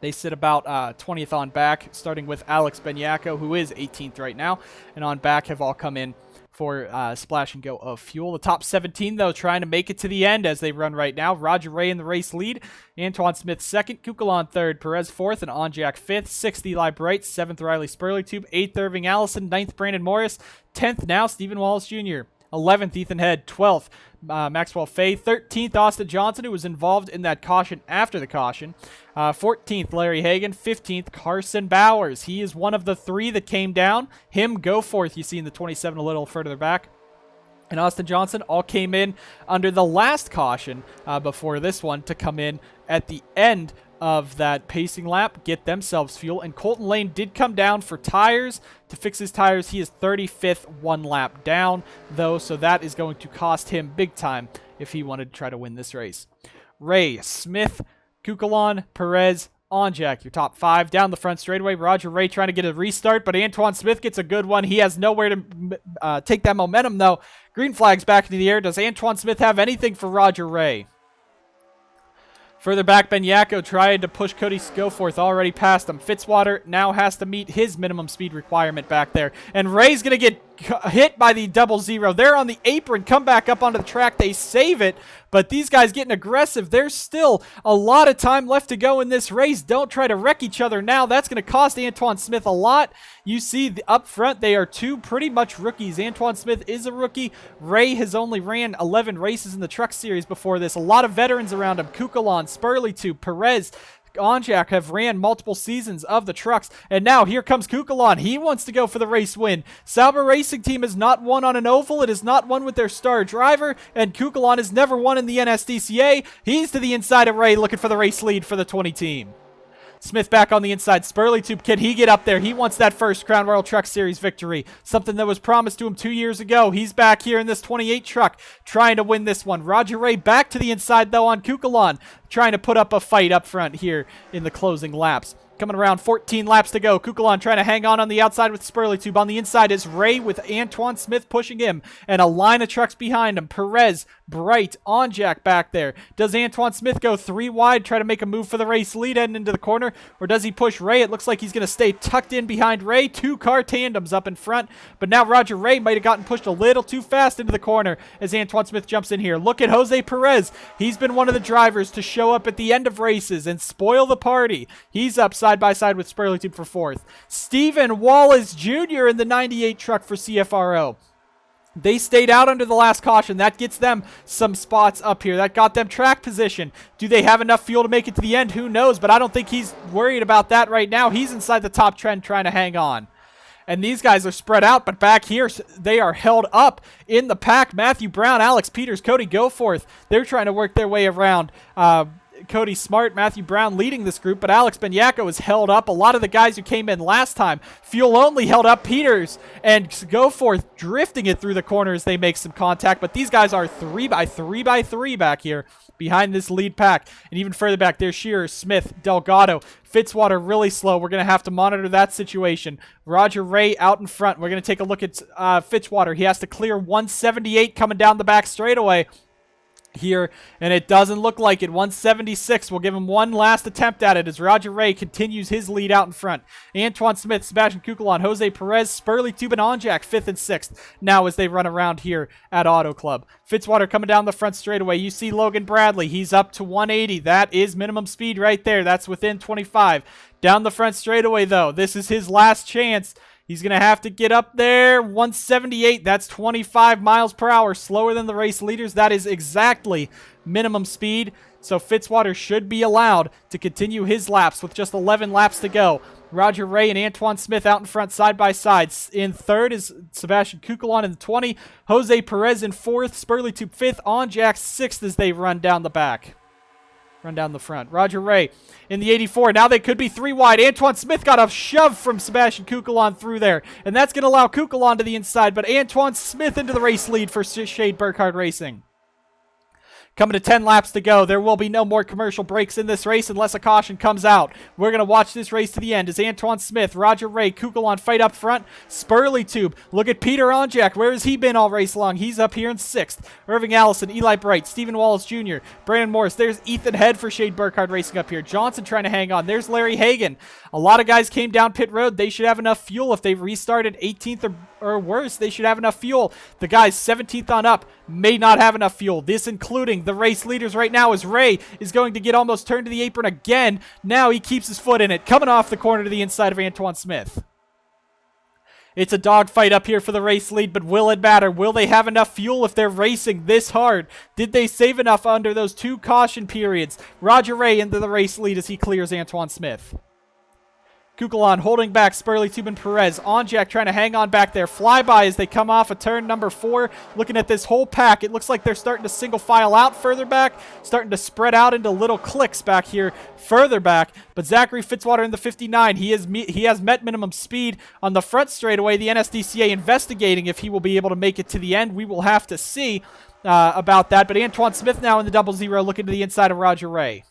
They sit about 20th on back, starting with Alex Benyako, who is 18th right now, and on back have all come in for splash and go of fuel. The top 17, though, trying to make it to the end as they run right now. Roger Ray in the race lead. Antoine Smith second. Kukulon third. Perez fourth. And Onjak fifth. Sixth, Eli Bright. Seventh, Riley Spurleytube. Eighth, Irving Allison. Ninth, Brandon Morris. 10th, now, Stephen Wallace Jr. 11th, Ethan Head. 12th, Maxwell Fay. 13th, Austin Johnson, who was involved in that caution after the caution. 14th, Larry Hagan. 15th, Carson Bowers. He is one of the 3 that came down. Him, go forth, you see in the 27 a little further back. And Austin Johnson all came in under the last caution before this one to come in at the end of that pacing lap, get themselves fuel. And Colton Lane did come down for tires to fix his tires. He is 35th, 1 lap down, though, so that is going to cost him big time if he wanted to try to win this race. Ray, Smith, Kukulon, Perez, Onjak, your top 5. Down the front straightaway, Roger Ray trying to get a restart, but Antoine Smith gets a good one. He has nowhere to take that momentum, though. Green flag's back into the air. Does Antoine Smith have anything for Roger Ray? Further back, Ben Yako tried to push Cody Goforth, already past him. Fitzwater now has to meet his minimum speed requirement back there. And Ray's going to get hit by the 00. They're on the apron, come back up onto the track. They save it, but these guys getting aggressive. There's still a lot of time left to go in this race. Don't try to wreck each other now. That's going to cost Antoine Smith a lot. You see up front, they are 2 pretty much rookies. Antoine Smith is a rookie. Ray has only ran 11 races in the Truck Series before this. A lot of veterans around him. Kukulon, Spurleytube, Perez, Onjak have ran multiple seasons of the trucks, and now here comes Kukulon. He wants to go for the race win. Sauber Racing Team has not won on an oval. It has not won with their star driver, and Kukulon has never won in the NSDCA. He's to the inside of Ray looking for the race lead for the 20 team. Smith back on the inside. Spurleytube, can he get up there? He wants that first Crown Royal Truck Series victory. Something that was promised to him 2 years ago. He's back here in this 28 truck trying to win this one. Roger Ray back to the inside, though, on Kukulon, trying to put up a fight up front here in the closing laps. Coming around, 14 laps to go. Kukulon trying to hang on the outside with Spurleytube. On the inside is Ray with Antoine Smith pushing him, and a line of trucks behind him. Perez, Bright, Onjak back there. Does Antoine Smith go 3 wide, try to make a move for the race lead heading into the corner, or does he push Ray? It looks like he's going to stay tucked in behind Ray. 2 car tandems up in front, but now Roger Ray might have gotten pushed a little too fast into the corner as Antoine Smith jumps in here. Look at Jose Perez. He's been one of the drivers to show up at the end of races and spoil the party. He's up side by side with Spurleytube for 4th. Stephen Wallace Jr. in the 98 truck for CFRO. They stayed out under the last caution. That gets them some spots up here. That got them track position. Do they have enough fuel to make it to the end? Who knows? But I don't think he's worried about that right now. He's inside the top trend trying to hang on. And these guys are spread out, but back here, they are held up in the pack. Matthew Brown, Alex Peters, Cody Goforth. They're trying to work their way around Cody Smart, Matthew Brown leading this group, but Alex Benyako is held up. A lot of the guys who came in last time, Fuel Only held up. Peters and Goforth drifting it through the corners. They make some contact, but these guys are 3x3 back here behind this lead pack. And even further back, there's Shearer, Smith, Delgado, Fitzwater really slow. We're going to have to monitor that situation. Roger Ray out in front. We're going to take a look at Fitzwater. He has to clear 178 coming down the back straightaway here, and it doesn't look like it. 176. We'll give him one last attempt at it as Roger Ray continues his lead out in front. Antoine Smith, Sebastian Kukulon, Jose Perez, Spurleytube, and Onjak 5th and 6th now as they run around here at Auto Club. Fitzwater coming down the front straightaway. You see Logan Bradley. He's up to 180. That is minimum speed right there. That's within 25. Down the front straightaway, though, this is his last chance. He's going to have to get up there. 178. That's 25 miles per hour. Slower than the race leaders. That is exactly minimum speed. So Fitzwater should be allowed to continue his laps with just 11 laps to go. Roger Ray and Antoine Smith out in front side by side. In 3rd is Sebastian Kukulon in the 20. Jose Perez in 4th. Spurleytube 5th. Onjak 6th as they run down the back. Run down the front. Roger Ray in the 84. Now they could be 3 wide. Antoine Smith got a shove from Sebastian Kukulon through there, and that's going to allow Kukulon to the inside, but Antoine Smith into the race lead for Shade Burkhardt Racing. Coming to 10 laps to go. There will be no more commercial breaks in this race unless a caution comes out. We're going to watch this race to the end as Antoine Smith, Roger Ray, Kugelon fight up front. Spurley Tube. Look at Peter Onjak. Where has he been all race long? He's up here in 6th. Irving Allison, Eli Bright, Stephen Wallace Jr., Brandon Morris. There's Ethan Head for Shade Burkhardt racing up here. Johnson trying to hang on. There's Larry Hagan. A lot of guys came down pit road. They should have enough fuel. If they restarted 18th or worse, they should have enough fuel. The guys 17th on up may not have enough fuel. This including the race leaders right now as Ray is going to get almost turned to the apron again. Now he keeps his foot in it, coming off the corner to the inside of Antoine Smith. It's a dogfight up here for the race lead, but will it matter? Will they have enough fuel if they're racing this hard? Did they save enough under those 2 caution periods? Roger Ray into the race lead as he clears Antoine Smith. Kugelon holding back Spurley, Tube, and Perez. Onjak trying to hang on back there. Flyby as they come off of turn number 4. Looking at this whole pack, it looks like they're starting to single file out further back, starting to spread out into little clicks back here further back. But Zachary Fitzwater in the 59, he has met minimum speed on the front straightaway. The NSDCA investigating if he will be able to make it to the end. We will have to see about that. But Antoine Smith now in the 00 looking to the inside of Roger Ray.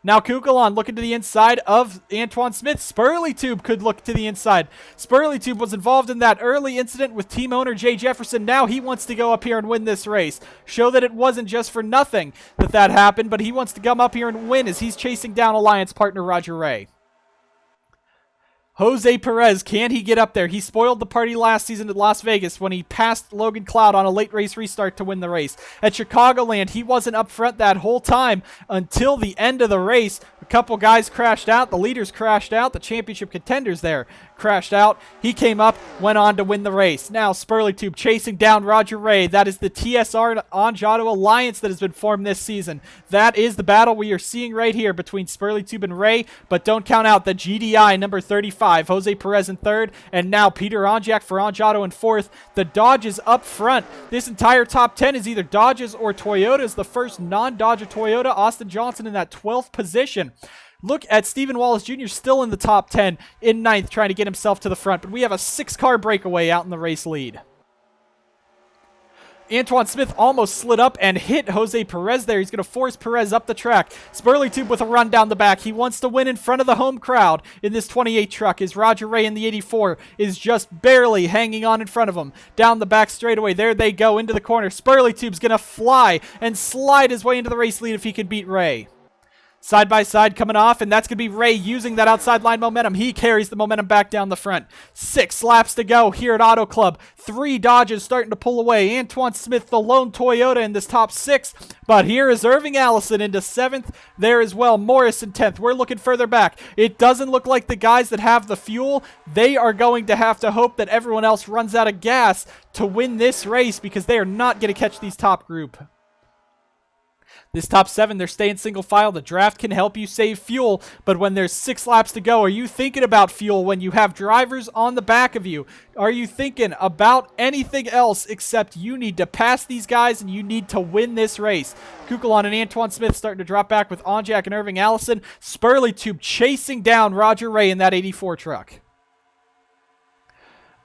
Now Kugelon looking to the inside of Antoine Smith. Spurley Tube could look to the inside. Spurley Tube was involved in that early incident with team owner Jay Jefferson. Now he wants to go up here and win this race. Show that it wasn't just for nothing that happened, but he wants to come up here and win as he's chasing down alliance partner Roger Ray. Jose Perez, can he get up there? He spoiled the party last season at Las Vegas when he passed Logan Cloud on a late race restart to win the race. At Chicagoland, he wasn't up front that whole time until the end of the race. A couple guys crashed out. The leaders crashed out. The championship contenders there crashed out. He came up, went on to win the race. Now Spurley Tube chasing down Roger Ray. That is the TSR Anjato Alliance that has been formed this season. That is the battle we are seeing right here between Spurley Tube and Ray, but don't count out the GDI number 35. Jose Perez in 3rd, and now Peter Onjak for Anjato in 4th. The Dodges up front. This entire top 10 is either Dodges or Toyotas. The first non-Dodger Toyota, Austin Johnson in that 12th position. Look at Stephen Wallace Jr. still in the top 10 in 9th, trying to get himself to the front, but we have a 6-car breakaway out in the race lead. Antoine Smith almost slid up and hit Jose Perez there. He's going to force Perez up the track. Spurley Tube with a run down the back. He wants to win in front of the home crowd in this 28 truck as Roger Ray in the 84 is just barely hanging on in front of him. Down the back straightaway. There they go into the corner. Spurley Tube's going to fly and slide his way into the race lead if he can beat Ray. Side by side coming off, and that's going to be Ray using that outside line momentum. He carries the momentum back down the front. 6 laps to go here at Auto Club. 3 Dodges starting to pull away. Antoine Smith, the lone Toyota in this top 6. But here is Irving Allison into 7th there as well. Morris in 10th. We're looking further back. It doesn't look like the guys that have the fuel, they are going to have to hope that everyone else runs out of gas to win this race because they are not going to catch these top group. This top 7, they're staying single file. The draft can help you save fuel, but when there's 6 laps to go, are you thinking about fuel when you have drivers on the back of you? Are you thinking about anything else except you need to pass these guys and you need to win this race? Kugelon and Antoine Smith starting to drop back with Onjak and Irving Allison. Spurley Tube chasing down Roger Ray in that 84 truck.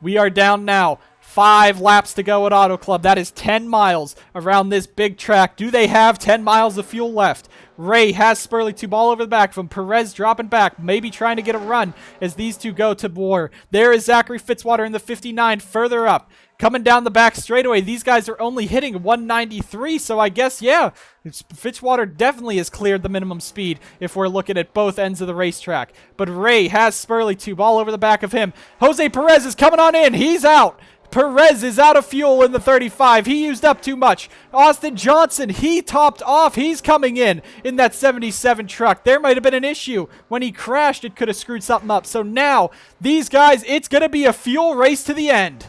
We are down now. 5 laps to go at Auto Club. That is 10 miles around this big track. Do they have 10 miles of fuel left? Ray has Spurley Tube all over the back from Perez dropping back, maybe trying to get a run as these two go to war. There is Zachary Fitzwater in the 59 further up. Coming down the back straightaway, these guys are only hitting 193, so I guess, yeah, Fitzwater definitely has cleared the minimum speed if we're looking at both ends of the racetrack. But Ray has Spurley Tube all over the back of him. Jose Perez is coming on in. He's out. Perez is out of fuel in the 35. He used up too much. Austin Johnson, he topped off. He's coming in that 77 truck. There might have been an issue. When he crashed, it could have screwed something up. So now, these guys, it's going to be a fuel race to the end.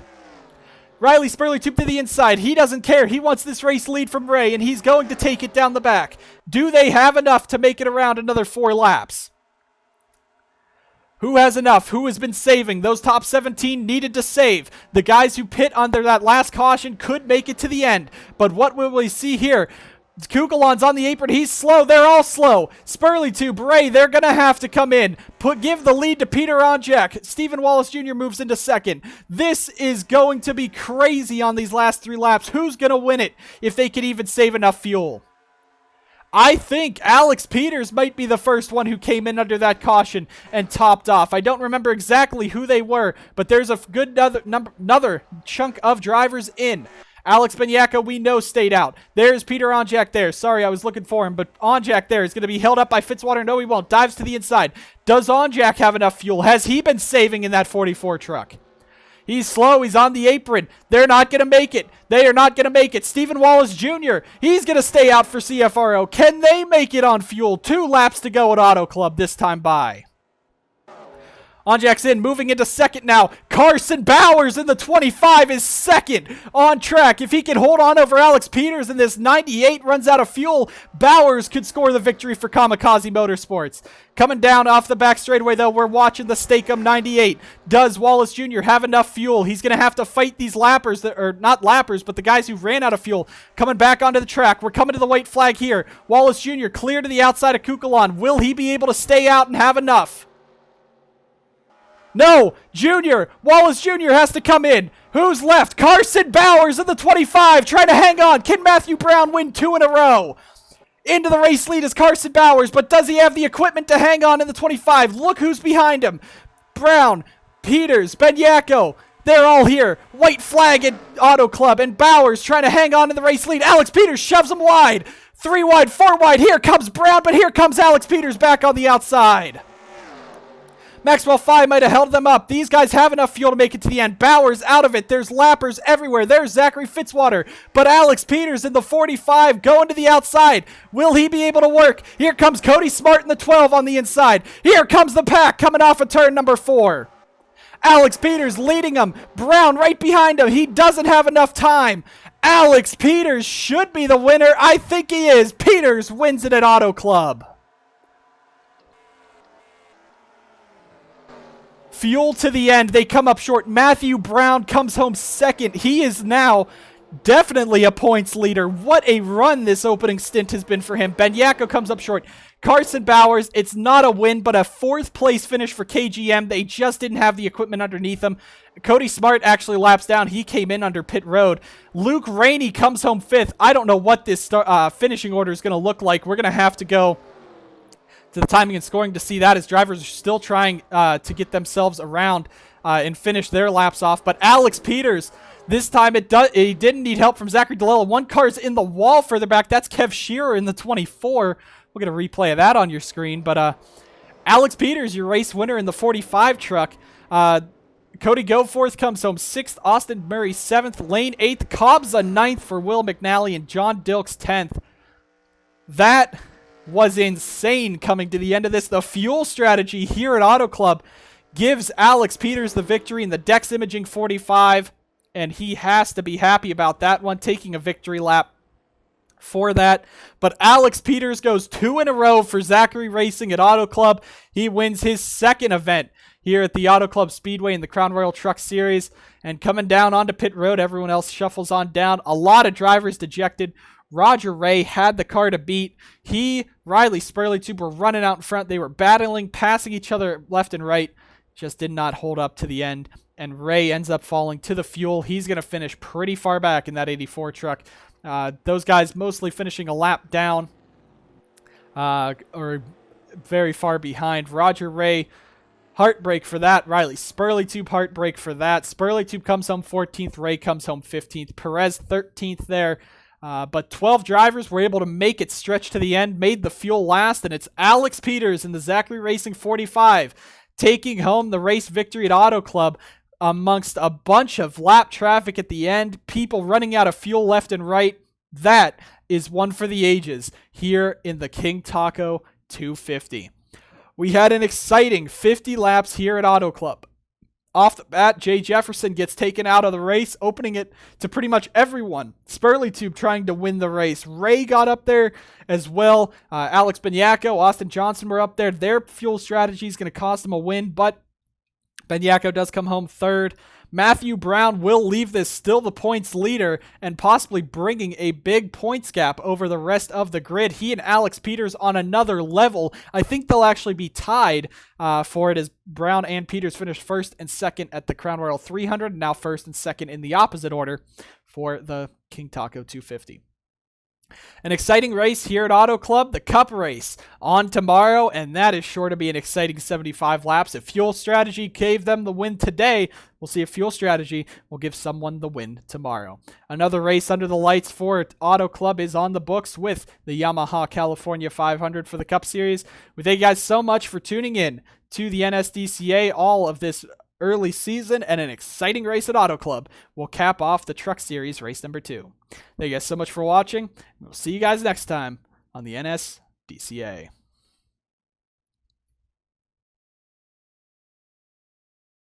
Riley Spurley Tube to the inside. He doesn't care. He wants this race lead from Ray, and he's going to take it down the back. Do they have enough to make it around another 4 laps? Who has enough? Who has been saving? Those top 17 needed to save. The guys who pit under that last caution could make it to the end. But what will we see here? Kugelon's on the apron. He's slow. They're all slow. Spurley Tube, Ray, they're going to have to come in. Give the lead to Peter Onjak. Stephen Wallace Jr. moves into 2nd. This is going to be crazy on these last 3 laps. Who's going to win it if they can even save enough fuel? I think Alex Peters might be the first one who came in under that caution and topped off. I don't remember exactly who they were, but there's a good another chunk of drivers in. Alex Benyaka, we know, stayed out. There's Peter Onjak there. Sorry, I was looking for him, but Onjak there is going to be held up by Fitzwater. No, he won't. Dives to the inside. Does Onjak have enough fuel? Has he been saving in that 44 truck? He's slow. He's on the apron. They're not going to make it. They are not going to make it. Stephen Wallace Jr., he's going to stay out for CFRO. Can they make it on fuel? 2 laps to go at Auto Club this time by. Onjak's in, moving into second now. Carson Bowers in the 25 is second on track. If he can hold on over Alex Peters and this 98 runs out of fuel, Bowers could score the victory for Kamikaze Motorsports. Coming down off the back straightaway, though, we're watching the Stakem 98. Does Wallace Jr. have enough fuel? He's going to have to fight these lappers, or not lappers, but the guys who ran out of fuel. Coming back onto the track. We're coming to the white flag here. Wallace Jr. clear to the outside of Kukulon. Will he be able to stay out and have enough? No, Junior. Wallace Jr. has to come in. Who's left? Carson Bowers in the 25 trying to hang on. Can Matthew Brown win 2 in a row? Into the race lead is Carson Bowers, but does he have the equipment to hang on in the 25? Look who's behind him. Brown, Peters, Benyako. They're all here. White flag at Auto Club, and Bowers trying to hang on in the race lead. Alex Peters shoves him wide. 3 wide, 4 wide. Here comes Brown, but here comes Alex Peters back on the outside. Maxwell 5 might have held them up. These guys have enough fuel to make it to the end. Bowers out of it. There's lappers everywhere. There's Zachary Fitzwater. But Alex Peters in the 45 going to the outside. Will he be able to work? Here comes Cody Smart in the 12 on the inside. Here comes the pack coming off of turn number 4. Alex Peters leading him. Brown right behind him. He doesn't have enough time. Alex Peters should be the winner. I think he is. Peters wins it at Auto Club. Fuel to the end. They come up short. Matthew Brown comes home second. He is now definitely a points leader. What a run this opening stint has been for him. Benyako comes up short. Carson Bowers, it's not a win, but a 4th place finish for KGM. They just didn't have the equipment underneath them. Cody Smart actually laps down. He came in under pit road. Luke Rainey comes home 5th. I don't know what this finishing order is going to look like. We're going to have to go to the timing and scoring to see that, as drivers are still trying to get themselves around and finish their laps off. But Alex Peters, this time he didn't need help from Zachary DeLilla. 1 car's in the wall further back. That's Kev Shearer in the 24. We'll get a replay of that on your screen. But Alex Peters, your race winner in the 45 truck. Cody Goforth comes home 6th. Austin Murray 7th. Lane 8th. Cobb's a 9th for Will McNally, and John Dilks 10th. That was insane coming to the end of this. The fuel strategy here at Auto Club gives Alex Peters the victory in the Dex Imaging 45, and he has to be happy about that one, taking a victory lap for that. But Alex Peters goes 2 in a row for Zachary Racing at Auto Club. He wins his 2nd event here at the Auto Club Speedway in the Crown Royal Truck Series. And coming down onto pit road, everyone else shuffles on down. A lot of drivers dejected. Roger Ray had the car to beat. Riley Spurley were running out in front. They were battling, passing each other left and right. Just did not hold up to the end. And Ray ends up falling to the fuel. He's going to finish pretty far back in that 84 truck. Those guys mostly finishing a lap down or very far behind. Roger Ray, heartbreak for that. Riley Spurley heartbreak for that. Spurley comes home 14th. Ray comes home 15th. Perez 13th there. But 12 drivers were able to make it stretch to the end, made the fuel last, and it's Alex Peters in the Zachary Racing 45 taking home the race victory at Auto Club amongst a bunch of lap traffic at the end, people running out of fuel left and right. That is one for the ages here in the King Taco 250. We had an exciting 50 laps here at Auto Club. Off the bat, Jay Jefferson gets taken out of the race, opening it to pretty much everyone. Spurley trying to win the race. Ray got up there as well. Alex Benyako, Austin Johnson were up there. Their fuel strategy is going to cost them a win, but Benyako does come home 3rd. Matthew Brown will leave this still the points leader and possibly bringing a big points gap over the rest of the grid. He and Alex Peters on another level. I think they'll actually be tied for it as Brown and Peters finished 1st and 2nd at the Crown Royal 300, and now 1st and 2nd in the opposite order for the King Taco 250. An exciting race here at Auto Club, the Cup race, on tomorrow, and that is sure to be an exciting 75 laps. If Fuel Strategy gave them the win today, we'll see if Fuel Strategy will give someone the win tomorrow. Another race under the lights for Auto Club is on the books with the Yamaha California 500 for the Cup Series. We thank you guys so much for tuning in to the NSDCA. All of this early season and an exciting race at Auto Club will cap off the Truck Series race number 2. Thank you guys so much for watching. We'll see you guys next time on the NSDCA.